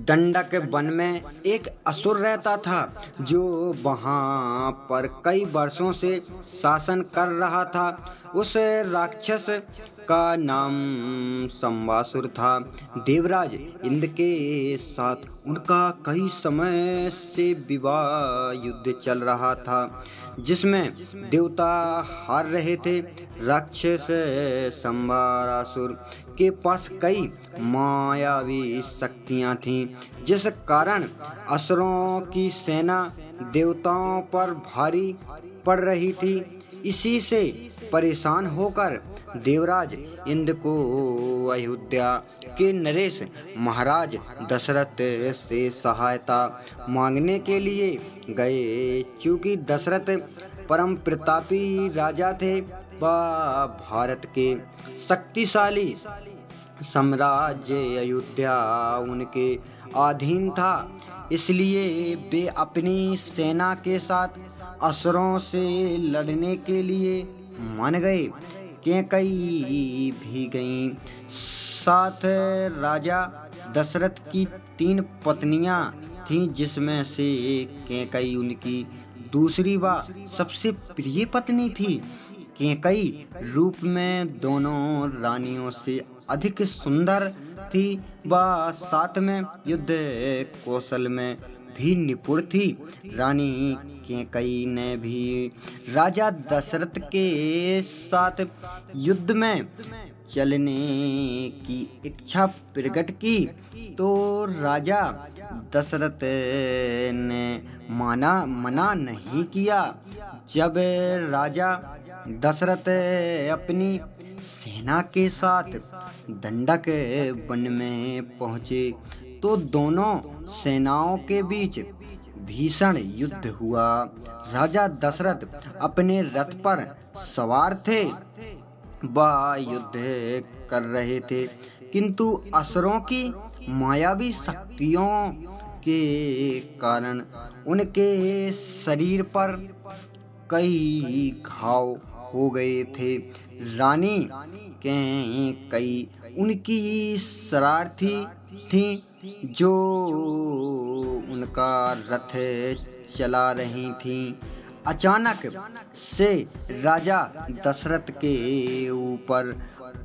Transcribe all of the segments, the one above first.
दंडक वन में एक असुर रहता था जो वहां पर कई वर्षों से शासन कर रहा था। उस राक्षस का नाम संवासुर था। देवराज इंद्र के साथ उनका कई समय से विवाह युद्ध चल रहा था जिसमें देवता हार रहे थे। राक्षस संवारासुर के पास कई मायावी शक्तियां थीं जिस कारण असुरों की सेना देवताओं पर भारी पड़ रही थी। इसी से परेशान होकर देवराज इंद्र को अयोध्या के नरेश महाराज दशरथ से सहायता मांगने के लिए गए। क्योंकि दशरथ परम प्रतापी राजा थे, वह भारत के शक्तिशाली साम्राज्य अयोध्या उनके अधीन था, इसलिए वे अपनी सेना के साथ असुरों से लड़ने के लिए मान गए। कैकई भी गईं। साथ राजा दशरथ की 3 पत्नियां थीं जिसमें से कैकई उनकी दूसरी व सबसे प्रिय पत्नी थी। कैकई रूप में दोनों रानियों से अधिक सुंदर थी व साथ में युद्ध कौशल में भी निपुण थी। रानी कैकई ने भी राजा दशरथ के साथ युद्ध में चलने की इच्छा प्रकट की, तो राजा दशरथ ने मना नहीं किया। जब राजा दशरथ अपनी सेना के साथ दंडक वन में पहुंचे तो दोनों सेनाओं के बीच भीषण युद्ध हुआ। राजा दशरथ अपने रथ पर सवार थे, वह युद्ध कर रहे थे, किंतु असुरों की मायावी शक्तियों के कारण उनके शरीर पर कई घाव हो गए थे। रानी कैकई उनकी शरारती थी जो उनका रथ चला रही थी। अचानक से राजा दशरथ के ऊपर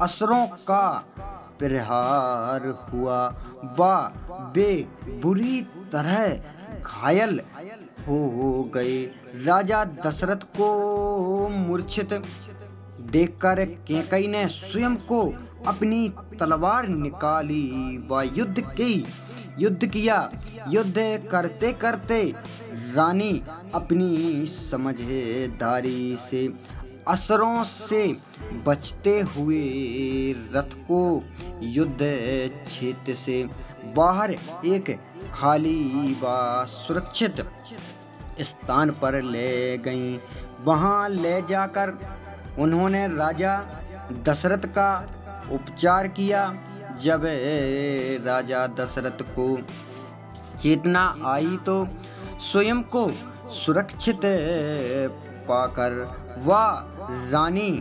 असुरों का प्रहार हुआ व वे बुरी तरह घायल हो गए। राजा दशरथ को मूर्छित देखकर कैकई ने स्वयं को अपनी तलवार निकाली व युद्ध किया। युद्ध करते करते रानी अपनी समझदारी से असुरों से बचते हुए रथ को युद्ध क्षेत्र से बाहर एक खाली व सुरक्षित स्थान पर ले गईं। वहां ले जाकर उन्होंने राजा दशरथ का उपचार किया। जब राजा दशरथ को चेतना आई तो स्वयं को सुरक्षित पाकर वह रानी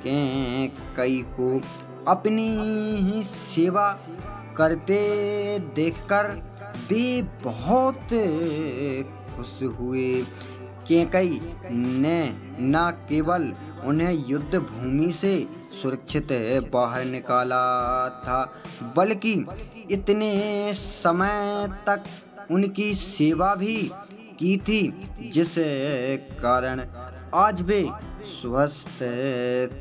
कैकई को अपनी ही सेवा करते देखकर वे बहुत खुश हुए। कैकई ने न केवल उन्हें युद्ध भूमि से सुरक्षित बाहर निकाला था, बल्कि इतने समय तक उनकी सेवा भी की थी, जिस कारण आज वे स्वस्थ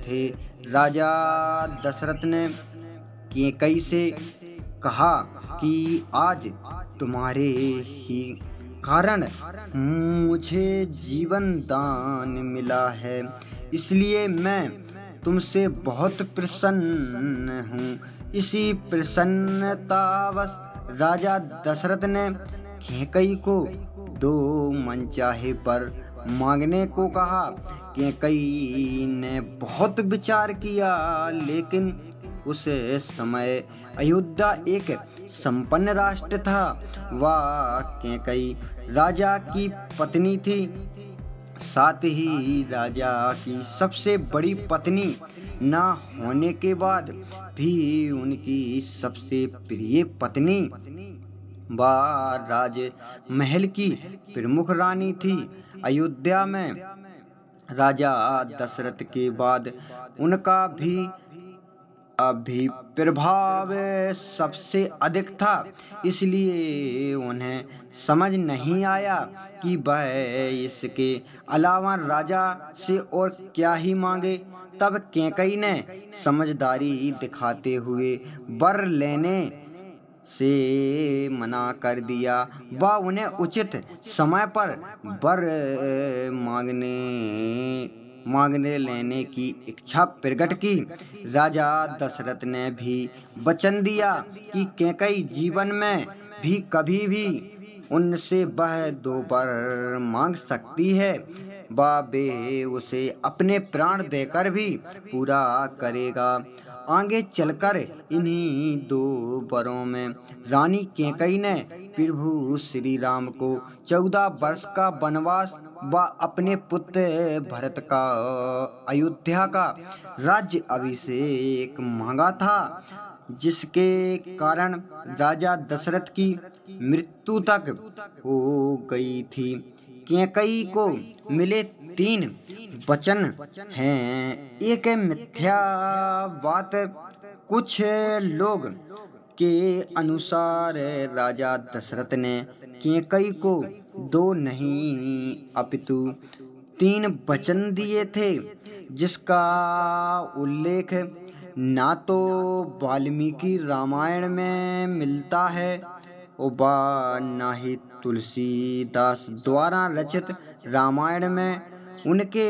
थे। राजा दशरथ ने कैकई से कहा कि आज तुम्हारे ही कारण मुझे जीवन दान मिला है, इसलिए मैं तुमसे बहुत प्रसन्न हूँ। इसी प्रसन्नतावश राजा दशरथ ने कैकई को 2 मनचाहे वर मांगने को कहा। कैकई ने बहुत विचार किया, लेकिन उस समय अयोध्या एक संपन्न राष्ट्र था। वह कैकई राजा की पत्नी थी, साथ ही राजा की सबसे बड़ी पत्नी न होने के बाद भी उनकी सबसे प्रिय पत्नी वह राज महल की प्रमुख रानी थी। अयोध्या में राजा दशरथ के बाद उनका भी प्रभाव सबसे अधिक था, इसलिए उन्हें समझ नहीं आया कि वह इसके अलावा राजा से और क्या ही मांगे। तब कैकई ने समझदारी दिखाते हुए वर लेने से मना कर दिया। वह उन्हें उचित समय पर वर मांगने लेने की इच्छा प्रकट की। राजा दशरथ ने भी वचन दिया कि कैकई जीवन में भी कभी भी उनसे वह 2 वर मांग सकती है। वह वे उसे अपने प्राण देकर भी पूरा करेगा। आगे चलकर इन्हीं 2 वरों में रानी कैकई ने प्रभु श्री राम को 14 वर्ष का वनवास व अपने पुत्र भरत का अयोध्या का राज्य अभिषेक मांगा था, जिसके कारण राजा दशरथ की मृत्यु तक हो गई थी। कैकई को मिले 3 वचन हैं। एक मिथ्या बात। कुछ लोग के अनुसार राजा दशरथ ने कैकई को 2 नहीं अपितु 3 वचन दिए थे, जिसका उल्लेख ना तो वाल्मीकि रामायण में मिलता है व ना ही तुलसीदास द्वारा रचित रामायण में। उनके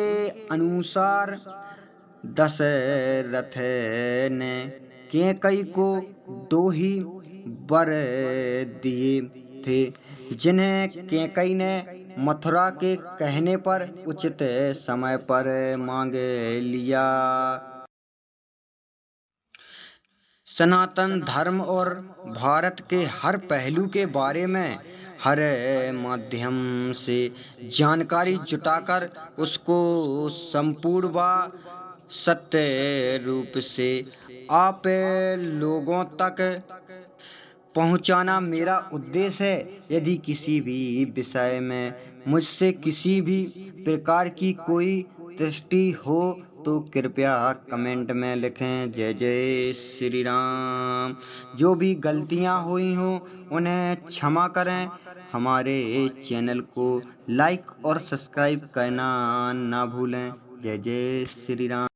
अनुसार दशरथ ने कैकई को 2 ही वर दिए थे, जिन्हें कैकई ने मथुरा के कहने पर उचित समय पर मांग लिया। सनातन धर्म और भारत के हर पहलू के बारे में हर माध्यम से जानकारी जुटाकर उसको संपूर्ण व सत्य रूप से आप लोगों तक पहुंचाना मेरा उद्देश्य है। यदि किसी भी विषय में मुझसे किसी भी प्रकार की कोई त्रुटि हो तो कृपया कमेंट में लिखें। जय जय श्री राम। जो भी गलतियां हुई हों उन्हें क्षमा करें। हमारे चैनल को लाइक और सब्सक्राइब करना ना भूलें। जय जय श्री राम।